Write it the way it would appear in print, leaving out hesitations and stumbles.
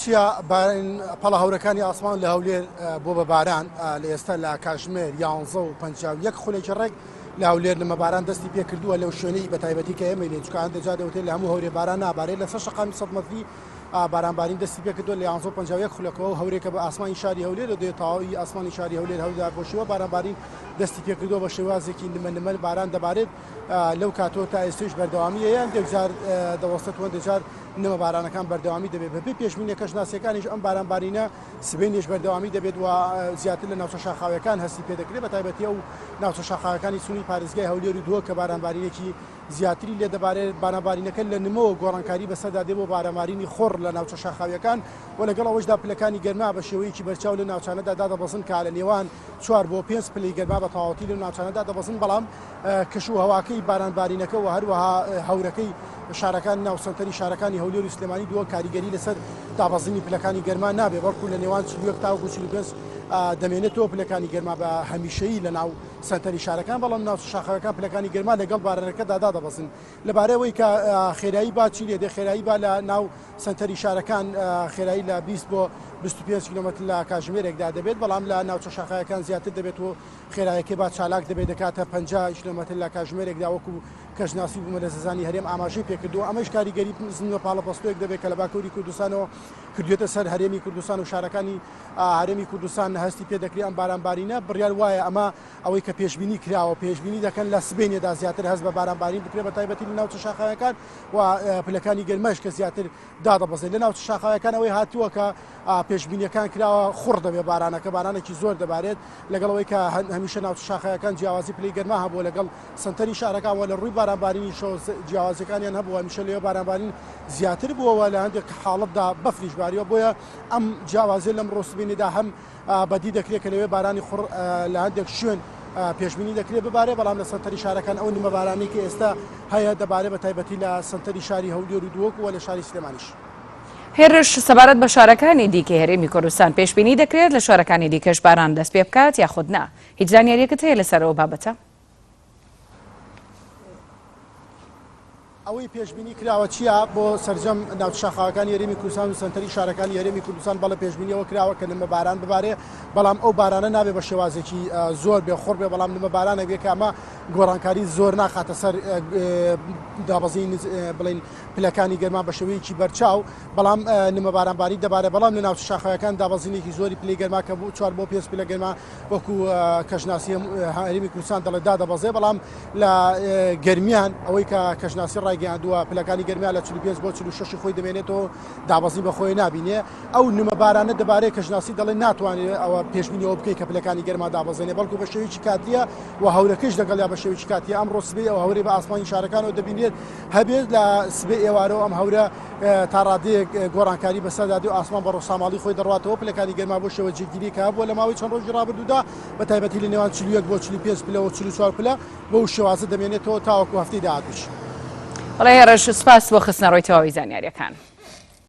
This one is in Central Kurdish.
چیە پەڵە هەورەکانی ئاسمان لە هەولێر بۆ بە باران لە ئێستا لە کاتژمێر 11:51 خولێکی ڕێک لە هەولێر لەمە باران دەستی پێ کردووە لەو شوێنەی بە تایبەتی کە ئێمە لێ چکان دەجادەوتێت لە هەموو هەورێ باران نابارێت لە سەر شەقامی 100 مەتری بارانبارین دەستی پێ کردووە لە 11:51 خولەکەەوە هەورێکە بە ئاسمانی شاری هەولێر و دێتەواوی ئاسمانی شاری هەولێر هەولێر بۆ شێوە بارانبارین دەستی پێ کردووە بە شێوازێکی نمە باران دەبارێت لەو کاتۆ تا ئێستش بەردەوامیە یان دێکجار دەوەستێتەوە دەجار نەمە بارانەکان بەردەوامی دەبێت بەپێی پێشبینیە کەژناسیەکانیش ئەم بارانبارینە سبەینێش بەردەوامی دەبێت و زیاتر لە ناوچە شاخاوەکان هەستی پێ دەکرێت بە تایبەتی ئەو ناوچە شاخاوەکانی سونی پارێزگای هەولێر و دووە کە بارانبارینێکی زیاتری لێ دەبارێت بارانبارینەکە لە نمەوە گۆڕانکاری بەسەردا دێ بۆ بارانبارینی خۆڕ لە ناوچە شاخاویەکان و لەگەڵ ئەوەشدا پلەکانی گەرما بە شێوەیەکی بەرچاو لە ناوچانەدا دادەبەزن کە لە نێوان 4 بۆ 5 پلەی گەرما بە تەواوەتی لە ناوچانەدا دەبەزن بەڵام کەش و هەواکەی بارانبارینەکە و هەروەها هەورەکەی شارەکان ناوسەنتەری شارەکانی هەولێر و سلێمانی دووە کاریگەری لەسەر دابەزینی پلەکانی گەرما نابێ بەڵکو لە نێوان 41 تا 45 دەمێنێتەوە پلەکانی گەرما بە هەمیشەیی لە ناو سەنتەری شارەکان بەڵام ناو شاخەکان پلەکانی گەرما لەگەڵ بارانەکەدا دادەبەزن لەبارەوەی کە خێرایی با چی لێ دێ خێرایی با لە ناو سەنتەری شارەکان خێرایی لە 20 بۆ 25 کیلومتر لە کاتژمێرێکدا دەبێت بەڵام لە ناوچە شاخەکان زیاتر دەبێت و خێرایەکەی با چالاک دەبێت دەکاتە 50 کیلومتر لە کاتژمێرێکدا وەکو کەژناسی بوومە لە زانانی هەرێم ئاماژەی پێکردو ئەمەش کاریگەری زمینە پاڵەپەستۆیەک دەبێت کە لە باکووری کوردستانەوە کردوێتە سەر هەرێمی کوردستان و شارەکانی هەرێمی کوردستان هەستی پێ دەکرێت ئەم بارانبارینە بڕیار وایە ئەمە ئەوەی کە پێشبینی کراوە پێشبینی دەکەن لە سبەینێدا زیاتر هەست بە بارانبارین بکرێت بە تایبەتی لە ناوچە شاخاوەکان و پلەکانی گەرمەش کە زیاتر دادەبەزێت لە ناوچە شاخاوەکان ئەوەی هاتووە کە پێشبینیەکان کراوە خوڕ دەبێت بارانەکە بارانێکی زۆر دەبارێت لەگەڵەوەی کە هەمیشە ناوچە شاخاوەکان جیاوازی پلەی گەرما هەبووە لەگەڵ سنتەری شارەکان و لە ڕووی بارانبارینی جیاوازەکانیان هەبووە هەمیشە لێوە بارانبارین زیاتر بووەوە لە هەندێک حاڵەتدا بەفریش باریەوە بۆیە ئەم جیاوازیە لەم ڕۆسبینیدا هەم بەدی دەکرێت کە لەوێ بارانی خوڕ لە هەندێک شوێن پێشبینی دەکرێت ببارێ بەڵام لە سنتەری شارەکان ئەو نیمە بارانەی کە ئێستا هەیە دەبارێت بە تایبەتی لە سنتەری شاری هەولێر و دووەک و لە شاری سلێمانیش. هێرش سەبارەت بە شارەکانی دیکە هەرێمی کوردستان پێشبینی دەکرێت لە شارەکانی دیکەش باران دەست پێ بکات یاخود نا هیچ زانیاریەکەت هەیە لەسەرەوە بابەتە؟ ئەوەی پێشبینی کراوە چییە بۆ سەرجەم ناوچە شاخاوەکانی هەرێمی کوردستان و سنتەری شارەکانی هەرێمی کوردستان بەڵە پێشبینیەوە کراوە کە نمە باران ببارێ بەڵام ئەو بارانە نابێ بە شێوازێکی زۆر بێ خۆڕ بێ بەڵام نمە بارانە بێ کە ئەمە گۆڕانکاری زۆر ناخاتە سەر دابەزین بڵین پلەکانی گەرما بە شێوەیەکی بەرچاو بەڵام نمە بارانباری دەبارێت بەڵام لە ناوچە شاخاوەکان دابەزینێکی زۆری پلەی گەرما کە بوو 4 بۆ 5 پلە گەرما وەکو کەژناسی هەرێمی کوردستان دەڵێت دادەبەزێ بەڵام لە گەرمیان ئەوەی کە کەژناسی ڕایگەیاندووە پلەکانی گەرمیا لە 45 بۆ 46 خۆی دەمێنێتەوە دابەزی بە خۆی نابینێ ئەو نمە بارانە دەبارەت کەژناسی دەڵێ ناتوانێت ئەوە پێشبینیەوە بکەیت کە پلەکانی گەرما دابەزێنێ بەڵکو بە شێوەیەکی کاتیە و هەورەکەش دەگەڵ یا بە شێوەیەکی کاتیە ئەمڕۆ سبەی ئەو هەورەی بە ئاسمانی شارەکانەوە دەبینێت هەبێت لە سبەی ئێوارەوە ئەم هەورە تا ڕادەیەک گۆڕانکاری بەسەردا دێ و ئاسمان بە ڕۆژساماڵی خۆی دەڕاتەوە پلەکانی گەرما بۆ شێوە جێگیری کە بووە لە ماوەی چەند ڕۆژی ڕابردوودا بە تایبەتی لە نێوان 41 بۆ 45 پلە و 44 پلە بەو شێوازە دەمێنێتەوە تاوەکو هەفتەی داهاتووش. بەڵێ هێرش سپاس بۆ خستنەڕۆی تەواوی زانیاریەکان.